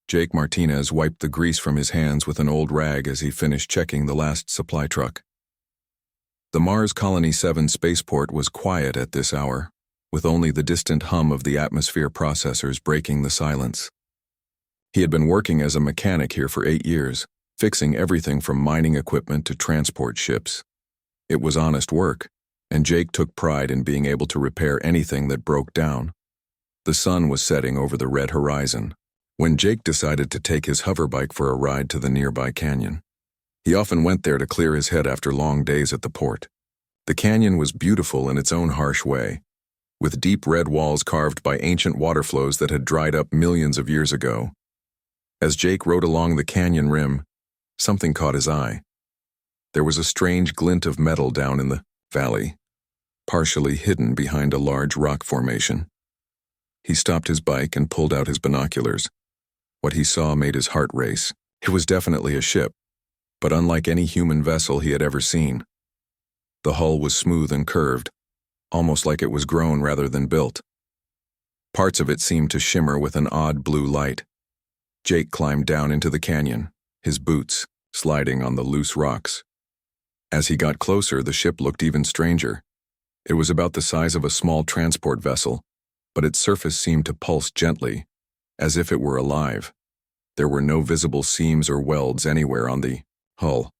Jake Martinez wiped the grease from his hands with an old rag as he finished checking the last supply truck. The Mars Colony 7 spaceport was quiet at this hour, with only the distant hum of the atmosphere processors breaking the silence. He had been working as a mechanic here for 8 years, fixing everything from mining equipment to transport ships. It was honest work, and Jake took pride in being able to repair anything that broke down. The sun was setting over the red horizon when Jake decided to take his hoverbike for a ride to the nearby canyon. He often went there to clear his head after long days at the port. The canyon was beautiful in its own harsh way, with deep red walls carved by ancient water flows that had dried up millions of years ago. As Jake rode along the canyon rim, something caught his eye. There was a strange glint of metal down in the valley, partially hidden behind a large rock formation. He stopped his bike and pulled out his binoculars. What he saw made his heart race. It was definitely a ship, but unlike any human vessel he had ever seen. The hull was smooth and curved, almost like it was grown rather than built. Parts of it seemed to shimmer with an odd blue light. Jake climbed down into the canyon, his boots sliding on the loose rocks. As he got closer, the ship looked even stranger. It was about the size of a small transport vessel, but its surface seemed to pulse gently, as if it were alive. There were no visible seams or welds anywhere on the hull.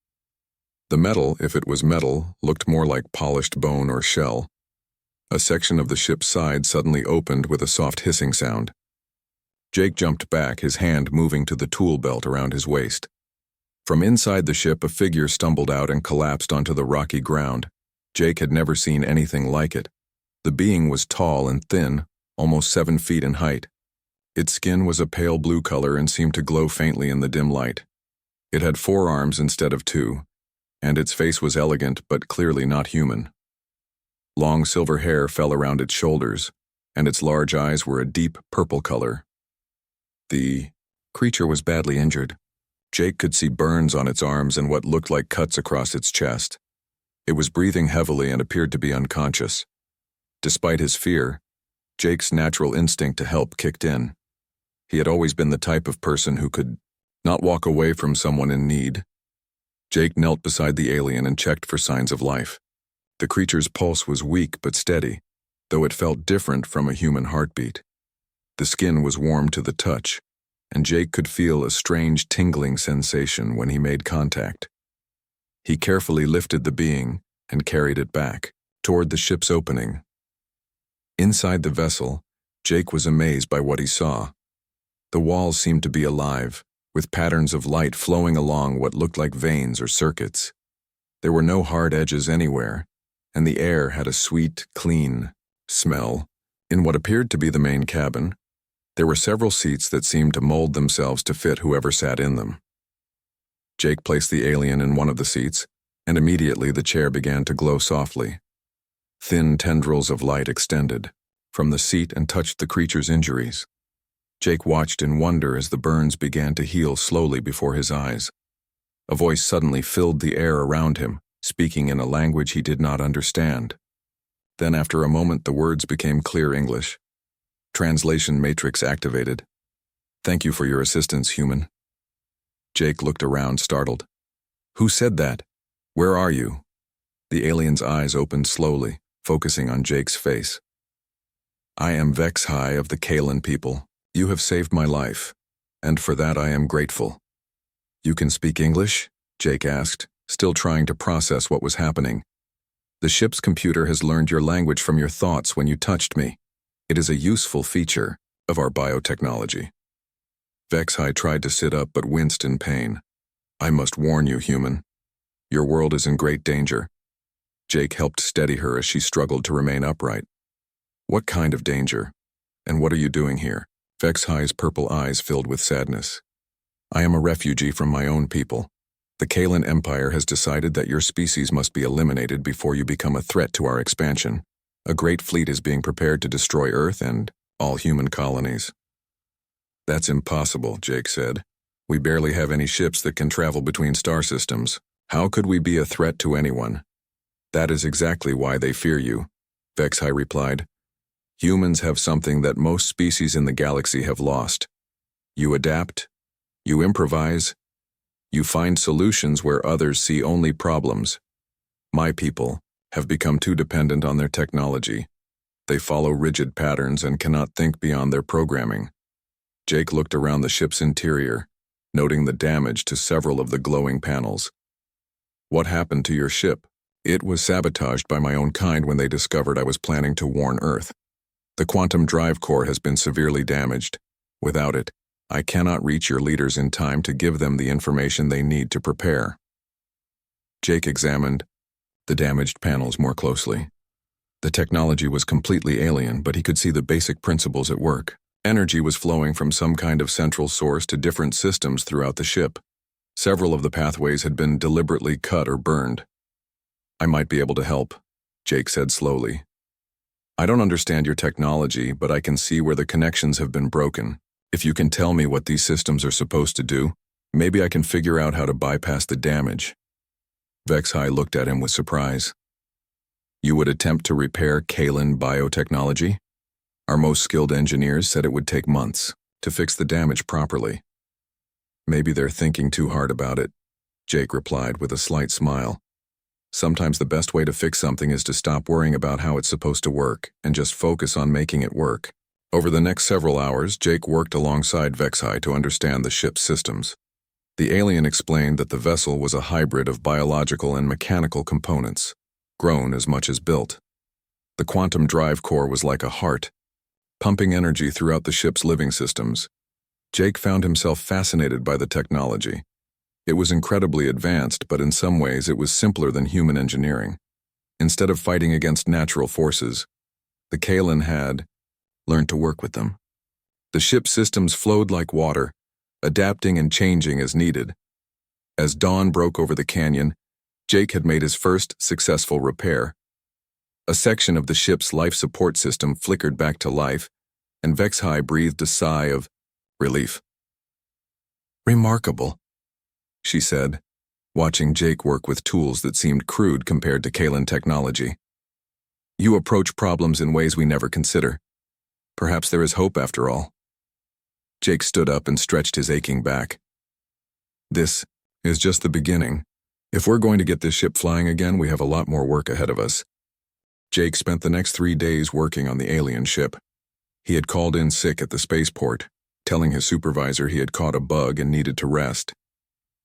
The metal, if it was metal, looked more like polished bone or shell. A section of the ship's side suddenly opened with a soft hissing sound. Jake jumped back, his hand moving to the tool belt around his waist. From inside the ship, a figure stumbled out and collapsed onto the rocky ground. Jake had never seen anything like it. The being was tall and thin, almost 7 feet in height. Its skin was a pale blue color and seemed to glow faintly in the dim light. It had 4 arms instead of 2, and its face was elegant but clearly not human. Long silver hair fell around its shoulders, and its large eyes were a deep purple color. The creature was badly injured. Jake could see burns on its arms and what looked like cuts across its chest. It was breathing heavily and appeared to be unconscious. Despite his fear, Jake's natural instinct to help kicked in. He had always been the type of person who could not walk away from someone in need. Jake knelt beside the alien and checked for signs of life. The creature's pulse was weak but steady, though it felt different from a human heartbeat. The skin was warm to the touch, and Jake could feel a strange tingling sensation when he made contact. He carefully lifted the being and carried it back toward the ship's opening. Inside the vessel, Jake was amazed by what he saw. The walls seemed to be alive, with patterns of light flowing along what looked like veins or circuits. There were no hard edges anywhere, and the air had a sweet, clean smell. In what appeared to be the main cabin, there were several seats that seemed to mold themselves to fit whoever sat in them. Jake placed the alien in one of the seats, and immediately the chair began to glow softly. Thin tendrils of light extended from the seat and touched the creature's injuries. Jake watched in wonder as the burns began to heal slowly before his eyes. A voice suddenly filled the air around him, speaking in a language he did not understand. Then after a moment the words became clear English. Translation matrix activated. "Thank you for your assistance, human." Jake looked around, startled. "Who said that? Where are you?" The alien's eyes opened slowly, focusing on Jake's face. "I am Vexhai of the Kalan people. You have saved my life, and for that I am grateful." "You can speak English?" Jake asked, still trying to process what was happening. "The ship's computer has learned your language from your thoughts when you touched me. It is a useful feature of our biotechnology." Vexhai tried to sit up but winced in pain. "I must warn you, human. Your world is in great danger." Jake helped steady her as she struggled to remain upright. "What kind of danger? And what are you doing here?" Vexhai's purple eyes filled with sadness. "I am a refugee from my own people. The Kalan Empire has decided that your species must be eliminated before you become a threat to our expansion. A great fleet is being prepared to destroy Earth and all human colonies." "That's impossible," Jake said. "We barely have any ships that can travel between star systems. How could we be a threat to anyone?" "That is exactly why they fear you," Vexhai replied. "Humans have something that most species in the galaxy have lost. You adapt, You improvise. You find solutions where others see only problems. My people have become too dependent on their technology. They follow rigid patterns and cannot think beyond their programming. Jake looked around the ship's interior, noting the damage to several of the glowing panels. What happened to your ship? It was sabotaged by my own kind when they discovered I was planning to warn Earth. The quantum drive core has been severely damaged. Without it, I cannot reach your leaders in time to give them the information they need to prepare. Jake examined the damaged panels more closely. The technology was completely alien, but he could see the basic principles at work. Energy was flowing from some kind of central source to different systems throughout the ship. Several of the pathways had been deliberately cut or burned. I might be able to help, Jake said slowly. I don't understand your technology, but I can see where the connections have been broken. If you can tell me what these systems are supposed to do, maybe I can figure out how to bypass the damage. Vexhai looked at him with surprise. You would attempt to repair Kaelin biotechnology? Our most skilled engineers said it would take months to fix the damage properly. Maybe they're thinking too hard about it, Jake replied with a slight smile. Sometimes the best way to fix something is to stop worrying about how it's supposed to work and just focus on making it work. Over the next several hours, Jake worked alongside Vexhai to understand the ship's systems. The alien explained that the vessel was a hybrid of biological and mechanical components, grown as much as built. The quantum drive core was like a heart, pumping energy throughout the ship's living systems. Jake found himself fascinated by the technology. It was incredibly advanced, but in some ways it was simpler than human engineering. Instead of fighting against natural forces, the Kaelin had learned to work with them. The ship's systems flowed like water, adapting and changing as needed. As dawn broke over the canyon, Jake had made his first successful repair. A section of the ship's life support system flickered back to life, and Vexhai breathed a sigh of relief. Remarkable, she said, watching Jake work with tools that seemed crude compared to Kaelin technology. You approach problems in ways we never consider. Perhaps there is hope after all. Jake stood up and stretched his aching back. This is just the beginning. If we're going to get this ship flying again, we have a lot more work ahead of us. Jake spent the next 3 days working on the alien ship. He had called in sick at the spaceport, telling his supervisor he had caught a bug and needed to rest.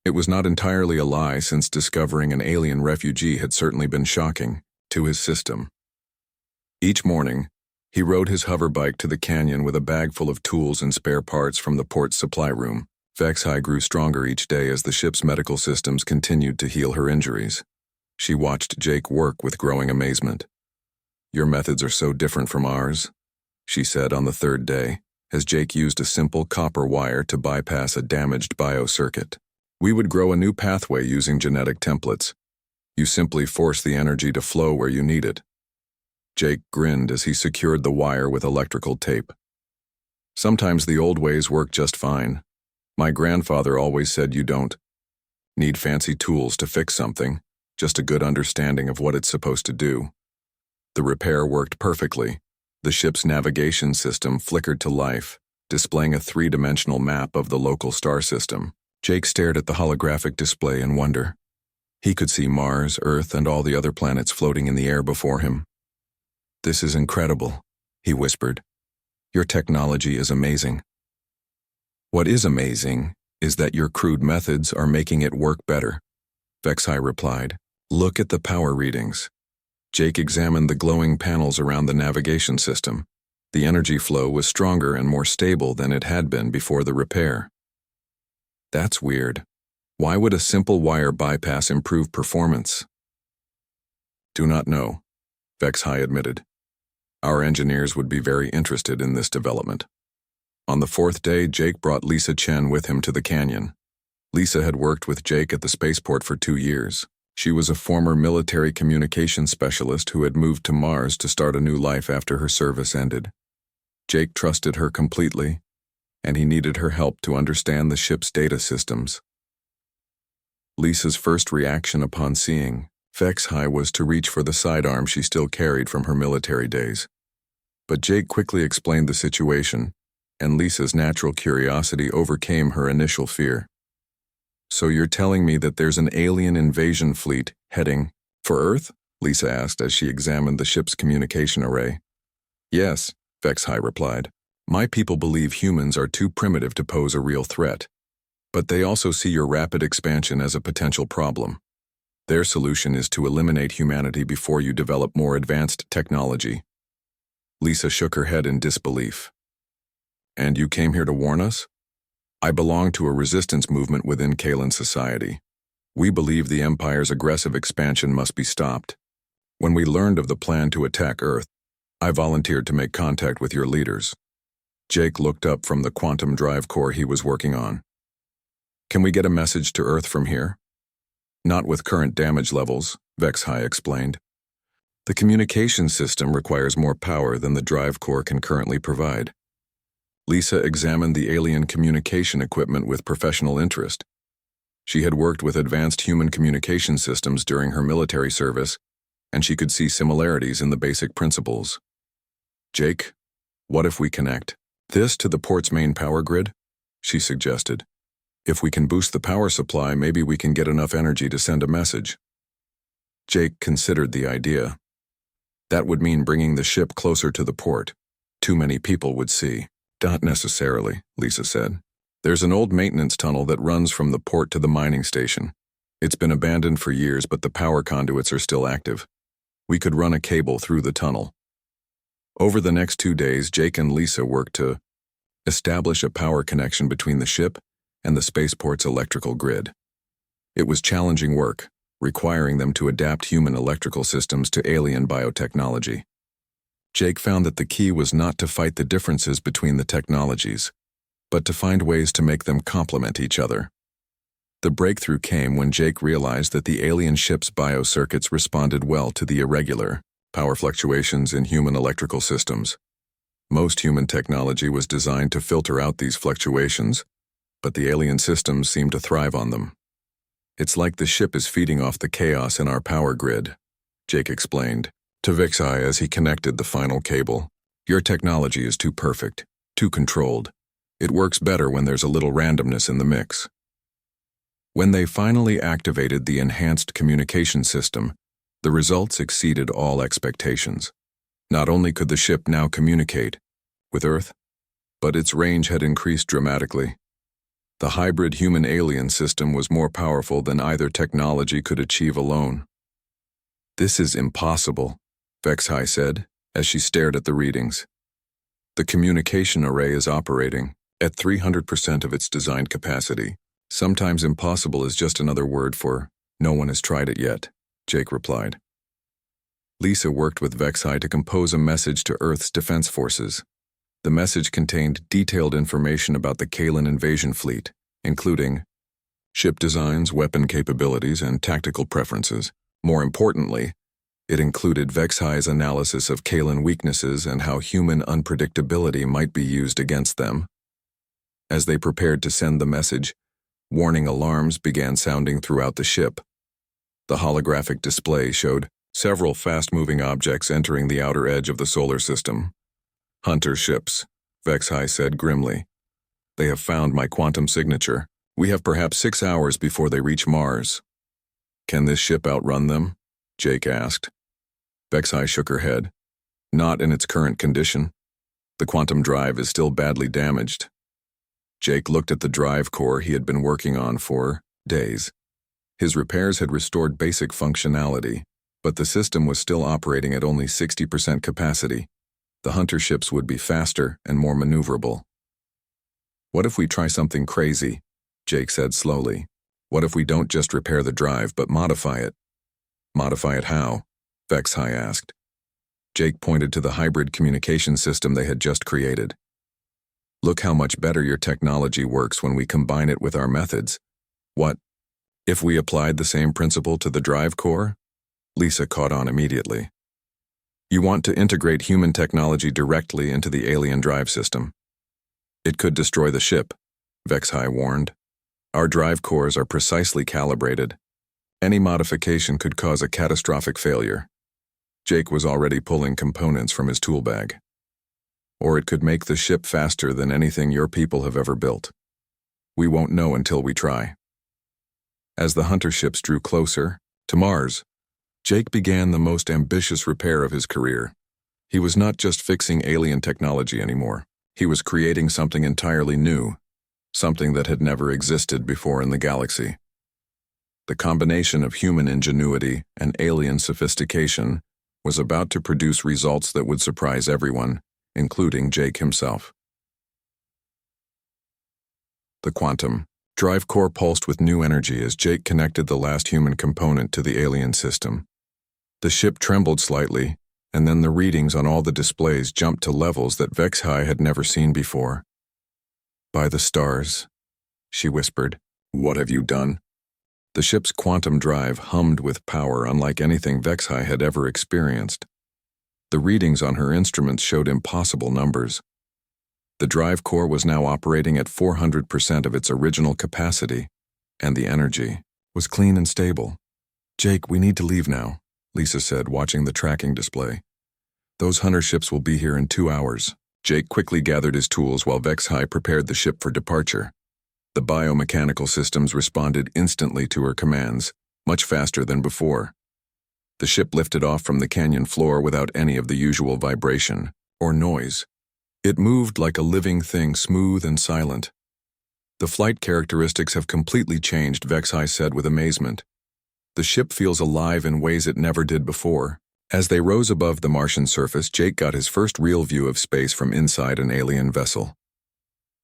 It was not entirely a lie, since discovering an alien refugee had certainly been shocking to his system. Each morning, he rode his hoverbike to the canyon with a bag full of tools and spare parts from the port's supply room. Vexhai grew stronger each day as the ship's medical systems continued to heal her injuries. She watched Jake work with growing amazement. Your methods are so different from ours, she said on the 3rd day, as Jake used a simple copper wire to bypass a damaged biocircuit. We would grow a new pathway using genetic templates. You simply force the energy to flow where you need it. Jake grinned as he secured the wire with electrical tape. Sometimes the old ways work just fine. My grandfather always said you don't need fancy tools to fix something, just a good understanding of what it's supposed to do. The repair worked perfectly. The ship's navigation system flickered to life, displaying a 3-dimensional map of the local star system. Jake stared at the holographic display in wonder. He could see Mars, Earth, and all the other planets floating in the air before him. This is incredible, he whispered. Your technology is amazing. What is amazing is that your crude methods are making it work better, Vexhai replied. Look at the power readings. Jake examined the glowing panels around the navigation system. The energy flow was stronger and more stable than it had been before the repair. That's weird. Why would a simple wire bypass improve performance? Do not know, Vexhai admitted. Our engineers would be very interested in this development. On the 4th day, Jake brought Lisa Chen with him to the canyon. Lisa had worked with Jake at the spaceport for 2 years. She was a former military communications specialist who had moved to Mars to start a new life after her service ended. Jake trusted her completely, and he needed her help to understand the ship's data systems. Lisa's first reaction upon seeing Vexhai was to reach for the sidearm she still carried from her military days. But Jake quickly explained the situation, and Lisa's natural curiosity overcame her initial fear. "So you're telling me that there's an alien invasion fleet heading for Earth?" Lisa asked as she examined the ship's communication array. "Yes," HFY replied. "My people believe humans are too primitive to pose a real threat, but they also see your rapid expansion as a potential problem. Their solution is to eliminate humanity before you develop more advanced technology." Lisa shook her head in disbelief. "And you came here to warn us?" "I belong to a resistance movement within Kalan society. We believe the Empire's aggressive expansion must be stopped. When we learned of the plan to attack Earth, I volunteered to make contact with your leaders." Jake looked up from the quantum drive core he was working on. "Can we get a message to Earth from here?" "Not with current damage levels," HFY explained. "The communication system requires more power than the drive core can currently provide." Lisa examined the alien communication equipment with professional interest. She had worked with advanced human communication systems during her military service, and she could see similarities in the basic principles. "Jake, what if we connect this to the port's main power grid?" she suggested. "If we can boost the power supply, maybe we can get enough energy to send a message." Jake considered the idea. "That would mean bringing the ship closer to the port. Too many people would see." "Not necessarily," Lisa said. "There's an old maintenance tunnel that runs from the port to the mining station. It's been abandoned for years, but the power conduits are still active. We could run a cable through the tunnel." Over the next 2 days, Jake and Lisa worked to establish a power connection between the ship and the spaceport's electrical grid. It was challenging work, requiring them to adapt human electrical systems to alien biotechnology. Jake found that the key was not to fight the differences between the technologies, but to find ways to make them complement each other. The breakthrough came when Jake realized that the alien ship's biocircuits responded well to the irregular power fluctuations in human electrical systems. Most human technology was designed to filter out these fluctuations, but the alien systems seemed to thrive on them. "It's like the ship is feeding off the chaos in our power grid," Jake explained to HFY as he connected the final cable. "Your technology is too perfect, too controlled. It works better when there's a little randomness in the mix." When they finally activated the enhanced communication system, the results exceeded all expectations. Not only could the ship now communicate with Earth, but its range had increased dramatically. The hybrid human-alien system was more powerful than either technology could achieve alone. "This is impossible," HFY said, as she stared at the readings. "The communication array is operating at 300% of its designed capacity. Sometimes impossible is just another word for no one has tried it yet," Jake replied. Lisa worked with HFY to compose a message to Earth's defense forces. The message contained detailed information about the Kalan invasion fleet, including ship designs, weapon capabilities, and tactical preferences. More importantly, it included HFY's analysis of Kalan weaknesses and how human unpredictability might be used against them. As they prepared to send the message, warning alarms began sounding throughout the ship. The holographic display showed several fast-moving objects entering the outer edge of the solar system. "Hunter ships," HFY said grimly. "They have found my quantum signature. We have perhaps 6 hours before they reach Mars." "Can this ship outrun them?" Jake asked. HFY shook her head. "Not in its current condition. The quantum drive is still badly damaged." Jake looked at the drive core he had been working on for days. His repairs had restored basic functionality, but the system was still operating at only 60% capacity. The Hunter ships would be faster and more maneuverable. "What if we try something crazy?" Jake said slowly. "What if we don't just repair the drive, but modify it?" "Modify it how?" HFY asked. Jake pointed to the hybrid communication system they had just created. "Look how much better your technology works when we combine it with our methods." "What? If we applied the same principle to the drive core?" Lisa caught on immediately. "You want to integrate human technology directly into the alien drive system. It could destroy the ship," HFY warned. "Our drive cores are precisely calibrated. Any modification could cause a catastrophic failure." Jake was already pulling components from his tool bag. or it could make the ship faster than anything your people have ever built. We won't know until we try. As the hunter ships drew closer, to Mars, Jake began the most ambitious repair of his career. He was not just fixing alien technology anymore. He was creating something entirely new, something that had never existed before in the galaxy. The combination of human ingenuity and alien sophistication was about to produce results that would surprise everyone, including Jake himself. The quantum drive core pulsed with new energy as Jake connected the last human component to the alien system. The ship trembled slightly, and then the readings on all the displays jumped to levels that Vexhai had never seen before. "By the stars," she whispered. "What have you done?" The ship's quantum drive hummed with power unlike anything Vexhai had ever experienced. The readings on her instruments showed impossible numbers. The drive core was now operating at 400% of its original capacity, and the energy was clean and stable. "Jake, we need to leave now," Lisa said, watching the tracking display. "Those hunter ships will be here in 2 hours." Jake quickly gathered his tools while Vexhai prepared the ship for departure. The biomechanical systems responded instantly to her commands, much faster than before. The ship lifted off from the canyon floor without any of the usual vibration or noise. It moved like a living thing, smooth and silent. "The flight characteristics have completely changed," Vexhai said with amazement. "The ship feels alive in ways it never did before." As they rose above the Martian surface, Jake got his first real view of space from inside an alien vessel.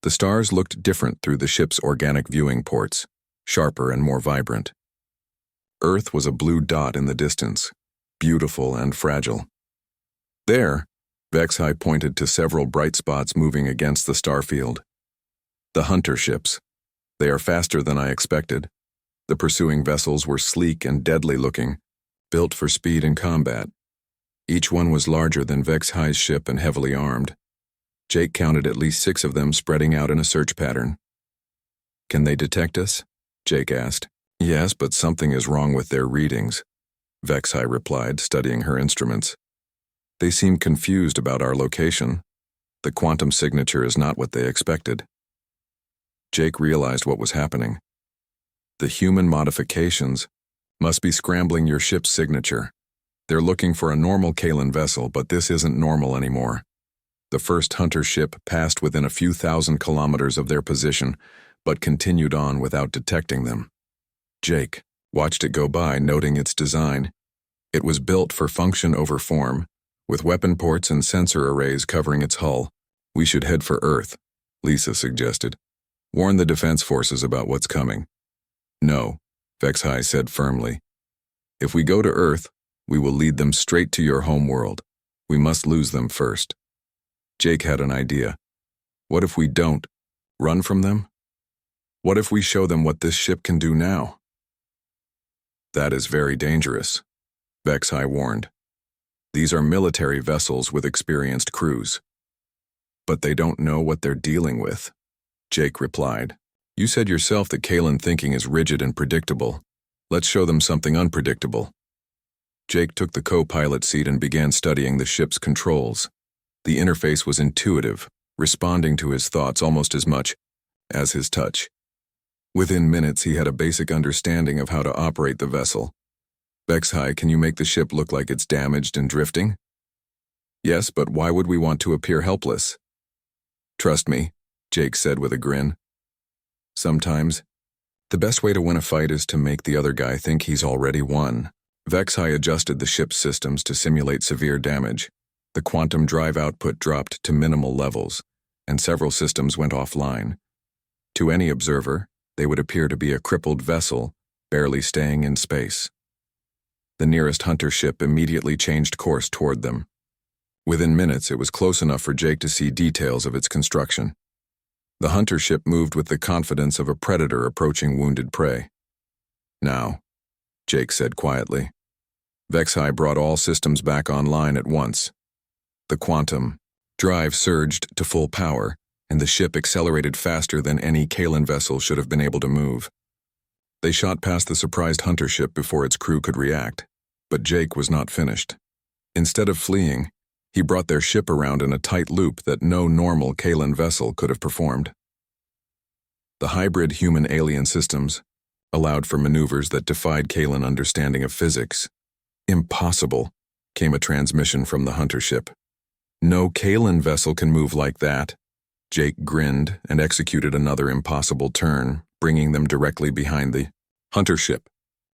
The stars looked different through the ship's organic viewing ports, sharper and more vibrant. Earth was a blue dot in the distance, beautiful and fragile. There, Vexhai pointed to several bright spots moving against the starfield. "The hunter ships. They are faster than I expected." The pursuing vessels were sleek and deadly looking, built for speed and combat. Each one was larger than Vexhai's ship and heavily armed. Jake counted at least 6 of them spreading out in a search pattern. "Can they detect us?" Jake asked. "Yes, but something is wrong with their readings," Vexhai replied, studying her instruments. "They seem confused about our location. The quantum signature is not what they expected." Jake realized what was happening. The human modifications must be scrambling your ship's signature. They're looking for a normal Kalan vessel, but this isn't normal anymore. The first hunter ship passed within a few thousand kilometers of their position, but continued on without detecting them. Jake watched it go by, noting its design. It was built for function over form, with weapon ports and sensor arrays covering its hull. "We should head for Earth," Lisa suggested. "Warn the defense forces about what's coming." "No," Vexhai said firmly. "If we go to Earth, we will lead them straight to your home world. We must lose them first." Jake had an idea. "What if we don't? Run from them? What if we show them what this ship can do now?" "That is very dangerous," Vexhai warned. "These are military vessels with experienced crews." "But they don't know what they're dealing with," Jake replied. "You said yourself that Kalan thinking is rigid and predictable. Let's show them something unpredictable." Jake took the co-pilot seat and began studying the ship's controls. The interface was intuitive, responding to his thoughts almost as much as his touch. Within minutes, he had a basic understanding of how to operate the vessel. "Vexhai, can you make the ship look like it's damaged and drifting?" "Yes, but why would we want to appear helpless?" "Trust me," Jake said with a grin. "Sometimes, the best way to win a fight is to make the other guy think he's already won." Vexhai adjusted the ship's systems to simulate severe damage. The quantum drive output dropped to minimal levels, and several systems went offline. To any observer, they would appear to be a crippled vessel, barely staying in space. The nearest hunter ship immediately changed course toward them. Within minutes, it was close enough for Jake to see details of its construction. The hunter ship moved with the confidence of a predator approaching wounded prey. "Now," Jake said quietly. Vexhai brought all systems back online at once. The quantum drive surged to full power, and the ship accelerated faster than any Kalan vessel should have been able to move. They shot past the surprised hunter ship before its crew could react, but Jake was not finished. Instead of fleeing, He brought their ship around in a tight loop that no normal Kalan vessel could have performed. The hybrid human-alien systems allowed for maneuvers that defied Kalan understanding of physics. Impossible, came a transmission from the hunter ship. No Kalan vessel can move like that. Jake grinned and executed another impossible turn, bringing them directly behind the hunter ship.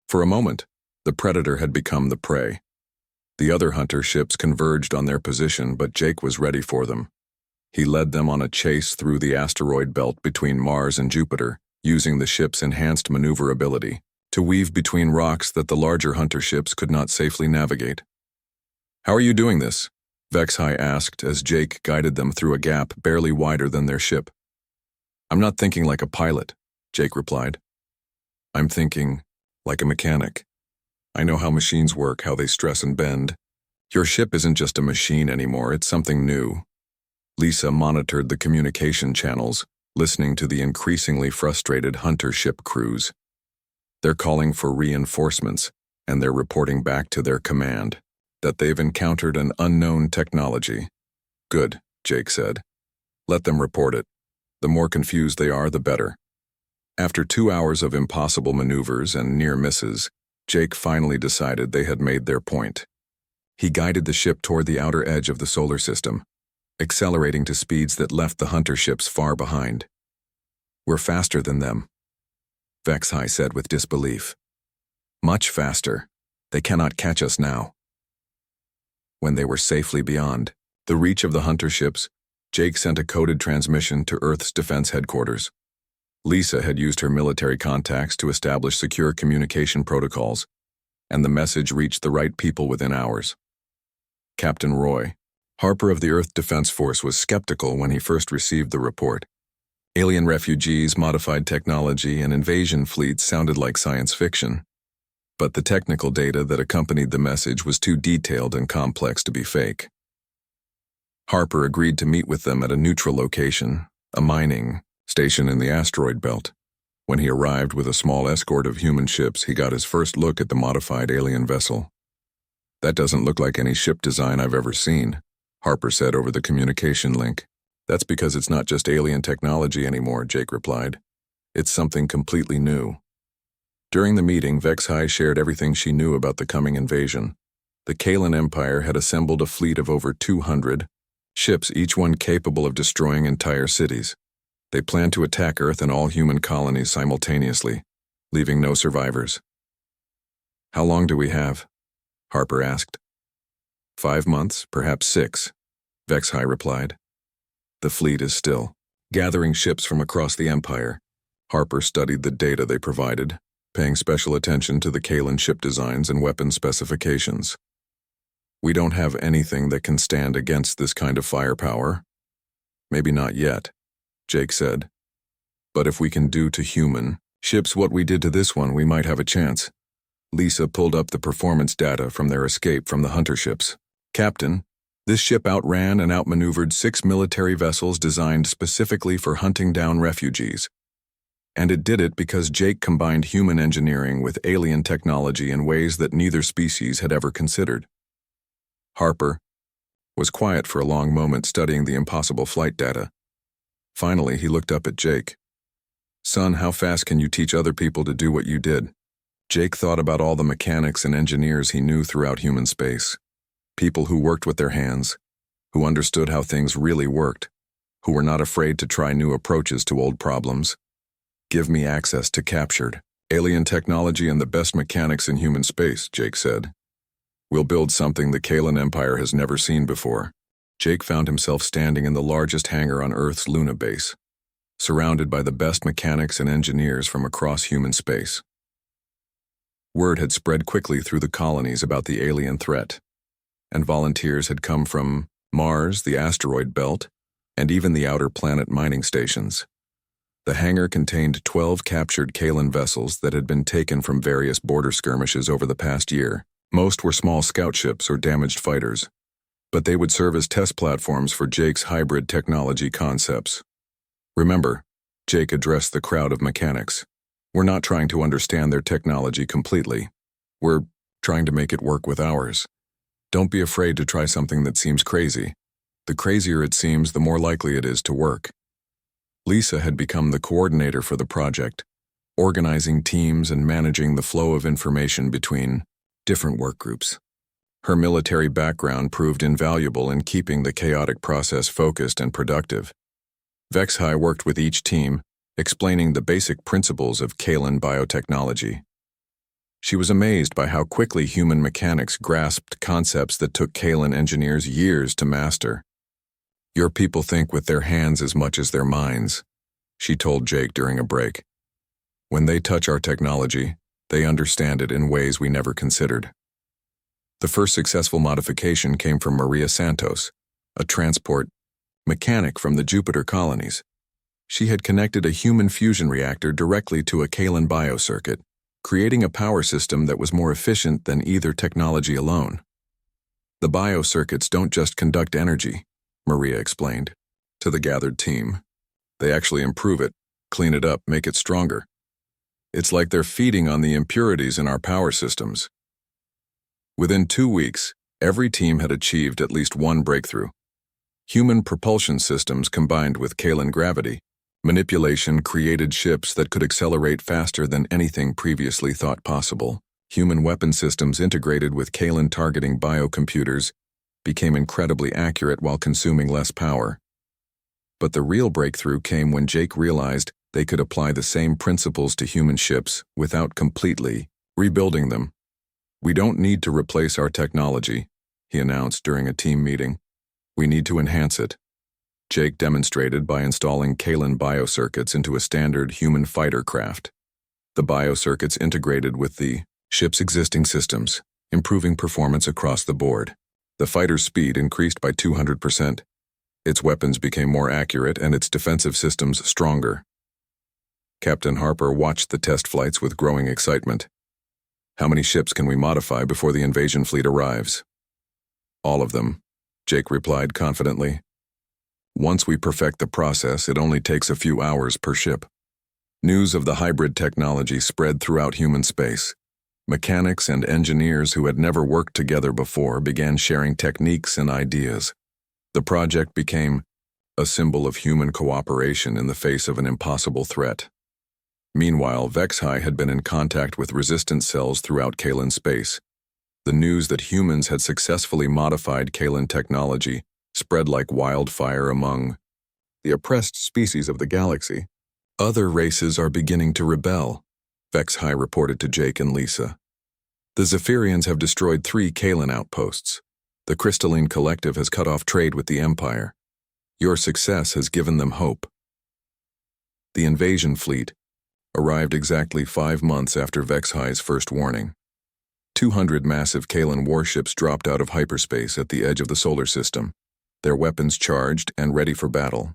For a moment, the predator had become the prey. The other hunter ships converged on their position, but Jake was ready for them. He led them on a chase through the asteroid belt between Mars and Jupiter, using the ship's enhanced maneuverability to weave between rocks that the larger hunter ships could not safely navigate. "How are you doing this?" Vexhai asked as Jake guided them through a gap barely wider than their ship. "I'm not thinking like a pilot," Jake replied. "I'm thinking like a mechanic. I know how machines work, how they stress and bend. Your ship isn't just a machine anymore, it's something new." Lisa monitored the communication channels, listening to the increasingly frustrated hunter ship crews. They're calling for reinforcements, and they're reporting back to their command that they've encountered an unknown technology. "Good," Jake said. "Let them report it. The more confused they are, the better." After 2 hours of impossible maneuvers and near misses, Jake finally decided they had made their point. He guided the ship toward the outer edge of the solar system, accelerating to speeds that left the hunter ships far behind. "We're faster than them," Vexhai said with disbelief. "Much faster. They cannot catch us now." When they were safely beyond the reach of the hunter ships, Jake sent a coded transmission to Earth's defense headquarters. Lisa had used her military contacts to establish secure communication protocols, and the message reached the right people within hours. Captain Roy Harper of the Earth Defense Force was skeptical when he first received the report. Alien refugees, modified technology, and invasion fleets sounded like science fiction. But the technical data that accompanied the message was too detailed and complex to be fake. Harper agreed to meet with them at a neutral location, a mining station in the asteroid belt. When he arrived with a small escort of human ships, he got his first look at the modified alien vessel. "That doesn't look like any ship design I've ever seen," Harper said over the communication link. "That's because it's not just alien technology anymore," Jake replied. "It's something completely new." During the meeting, Vexhai shared everything she knew about the coming invasion. The Kalan Empire had assembled a fleet of over 200 ships, each one capable of destroying entire cities. They planned to attack Earth and all human colonies simultaneously, leaving no survivors. "How long do we have?" Harper asked. 5 months, perhaps 6, Vexhai replied. "The fleet is still gathering ships from across the Empire." Harper studied the data they provided, paying special attention to the Kalan ship designs and weapon specifications. "We don't have anything that can stand against this kind of firepower." "Maybe not yet," Jake said. "But if we can do to human ships what we did to this one, we might have a chance." Lisa pulled up the performance data from their escape from the hunter ships. "Captain, this ship outran and outmaneuvered 6 military vessels designed specifically for hunting down refugees. And it did it because Jake combined human engineering with alien technology in ways that neither species had ever considered." Harper was quiet for a long moment, studying the impossible flight data. Finally, he looked up at Jake. "Son, how fast can you teach other people to do what you did?" Jake thought about all the mechanics and engineers he knew throughout human space. People who worked with their hands, who understood how things really worked, who were not afraid to try new approaches to old problems. "Give me access to captured alien technology and the best mechanics in human space," Jake said. "We'll build something the Kalan Empire has never seen before." Jake found himself standing in the largest hangar on Earth's Luna base, surrounded by the best mechanics and engineers from across human space. Word had spread quickly through the colonies about the alien threat, and volunteers had come from Mars, the asteroid belt, and even the outer planet mining stations. The hangar contained 12 captured Kalan vessels that had been taken from various border skirmishes over the past year. Most were small scout ships or damaged fighters, but they would serve as test platforms for Jake's hybrid technology concepts. "Remember," Jake addressed the crowd of mechanics, "we're not trying to understand their technology completely. We're trying to make it work with ours. Don't be afraid to try something that seems crazy. The crazier it seems, the more likely it is to work. Lisa had become the coordinator for the project, organizing teams and managing the flow of information between different work groups. Her military background proved invaluable in keeping the chaotic process focused and productive. HFY worked with each team, explaining the basic principles of Kalan biotechnology. She was amazed by how quickly human mechanics grasped concepts that took Kalan engineers years to master. "Your people think with their hands as much as their minds," she told Jake during a break. "When they touch our technology, they understand it in ways we never considered." The first successful modification came from Maria Santos, a transport mechanic from the Jupiter colonies. She had connected a human fusion reactor directly to a Kalan biocircuit, creating a power system that was more efficient than either technology alone. "The biocircuits don't just conduct energy," Maria explained to the gathered team. "They actually improve it, clean it up, make it stronger. It's like they're feeding on the impurities in our power systems." Within 2 weeks, every team had achieved at least one breakthrough. Human propulsion systems combined with Kalan gravity manipulation created ships that could accelerate faster than anything previously thought possible. Human weapon systems integrated with Kalan targeting biocomputers became incredibly accurate while consuming less power. But the real breakthrough came when Jake realized they could apply the same principles to human ships without completely rebuilding them. "We don't need to replace our technology," he announced during a team meeting. "We need to enhance it." Jake demonstrated by installing Kalan biocircuits into a standard human fighter craft. The biocircuits integrated with the ship's existing systems, improving performance across the board. The fighter's speed increased by 200%. Its weapons became more accurate and its defensive systems stronger. Captain Harper watched the test flights with growing excitement. "How many ships can we modify before the invasion fleet arrives?" "All of them," Jake replied confidently. "Once we perfect the process, it only takes a few hours per ship." News of the hybrid technology spread throughout human space. Mechanics and engineers who had never worked together before began sharing techniques and ideas. The project became a symbol of human cooperation in the face of an impossible threat. Meanwhile, HFY had been in contact with resistance cells throughout Kalan space. The news that humans had successfully modified Kalan technology spread like wildfire among the oppressed species of the galaxy. "Other races are beginning to rebel," HFY reported to Jake and Lisa. "The Zephyrians have destroyed 3 Kalan outposts. The Crystalline Collective has cut off trade with the Empire. Your success has given them hope." The invasion fleet arrived exactly 5 months after HFY's first warning. 200 massive Kalan warships dropped out of hyperspace at the edge of the solar system, their weapons charged and ready for battle.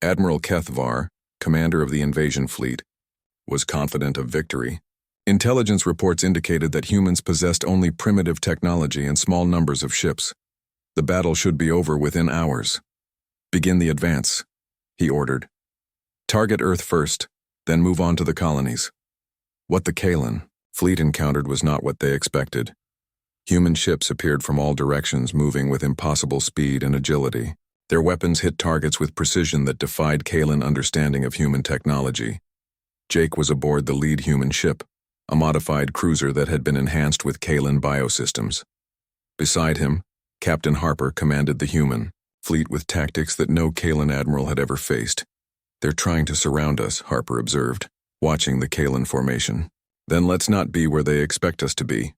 Admiral Kethvar, commander of the invasion fleet, was confident of victory. Intelligence reports indicated that humans possessed only primitive technology and small numbers of ships. The battle should be over within hours. "Begin the advance," he ordered. "Target Earth first, then move on to the colonies." What the Kalan fleet encountered was not what they expected. Human ships appeared from all directions, moving with impossible speed and agility. Their weapons hit targets with precision that defied Kalan understanding of human technology. Jake was aboard the lead human ship, a modified cruiser that had been enhanced with Kalan biosystems. Beside him, Captain Harper commanded the human fleet with tactics that no Kalan admiral had ever faced. "They're trying to surround us," Harper observed, watching the Kalan formation. "Then let's not be where they expect us to be,"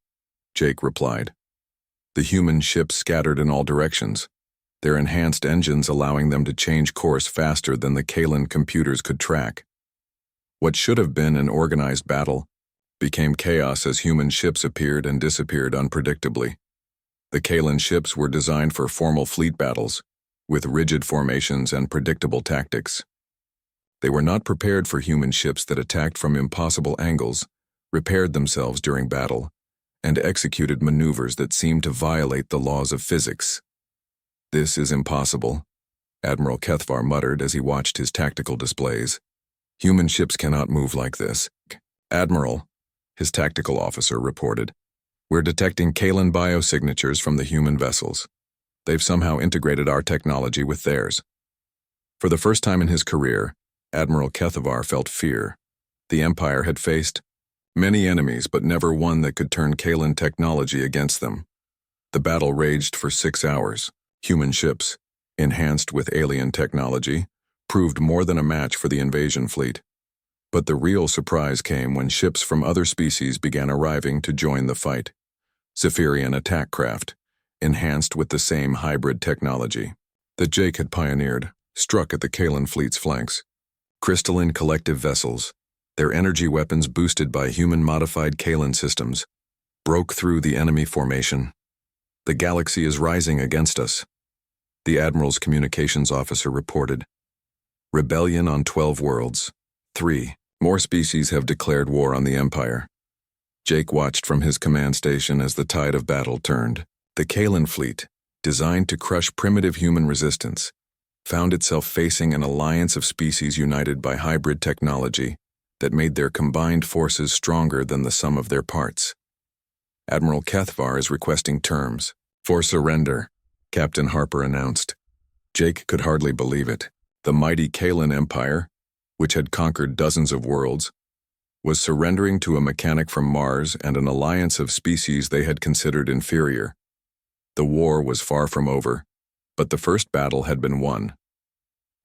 Jake replied. The human ships scattered in all directions, their enhanced engines allowing them to change course faster than the Kalan computers could track. What should have been an organized battle became chaos as human ships appeared and disappeared unpredictably. The Kalan ships were designed for formal fleet battles, with rigid formations and predictable tactics. They were not prepared for human ships that attacked from impossible angles, repaired themselves during battle, and executed maneuvers that seemed to violate the laws of physics. "This is impossible," Admiral Kethvar muttered as he watched his tactical displays. "Human ships cannot move like this." "Admiral," his tactical officer reported, We're detecting Kalan biosignatures from the human vessels. They've somehow integrated our technology with theirs. For the first time in his career, Admiral Kethavar felt fear. The Empire had faced many enemies, but never one that could turn Kalan technology against them. The battle raged for 6 hours. Human ships, enhanced with alien technology, proved more than a match for the invasion fleet. But the real surprise came when ships from other species began arriving to join the fight. Zephyrian attack craft, enhanced with the same hybrid technology that Jake had pioneered, struck at the Kalan fleet's flanks. Crystalline collective vessels, their energy weapons boosted by human-modified Kalan systems, broke through the enemy formation. The galaxy is rising against us, the Admiral's communications officer reported. Rebellion on 12 worlds. 3. More species have declared war on the Empire. Jake watched from his command station as the tide of battle turned. The Kalan fleet, designed to crush primitive human resistance, found itself facing an alliance of species united by hybrid technology that made their combined forces stronger than the sum of their parts. Admiral Kethavar is requesting terms for surrender, Captain Harper announced. Jake could hardly believe it. The mighty Kalan Empire, which had conquered dozens of worlds, was surrendering to a mechanic from Mars and an alliance of species they had considered inferior. The war was far from over, but the first battle had been won.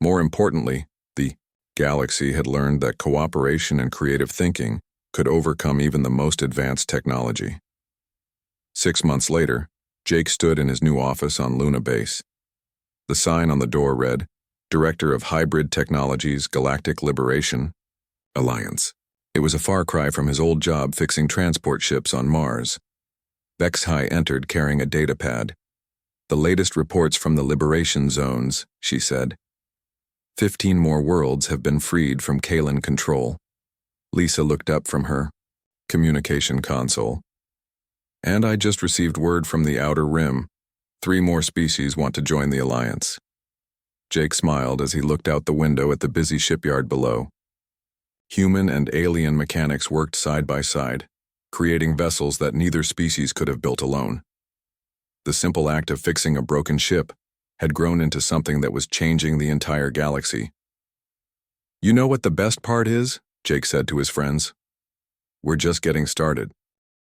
More importantly, the galaxy had learned that cooperation and creative thinking could overcome even the most advanced technology. 6 months later, Jake stood in his new office on Luna Base. The sign on the door read, Director of Hybrid Technologies, Galactic Liberation Alliance. It was a far cry from his old job fixing transport ships on Mars. Bexhai entered carrying a data pad. The latest reports from the Liberation Zones, she said. 15 more worlds have been freed from Kalan control. Lisa looked up from her communication console. And I just received word from the Outer Rim. 3 more species want to join the Alliance. Jake smiled as he looked out the window at the busy shipyard below. Human and alien mechanics worked side by side, creating vessels that neither species could have built alone. The simple act of fixing a broken ship had grown into something that was changing the entire galaxy. You know what the best part is? Jake said to his friends. We're just getting started.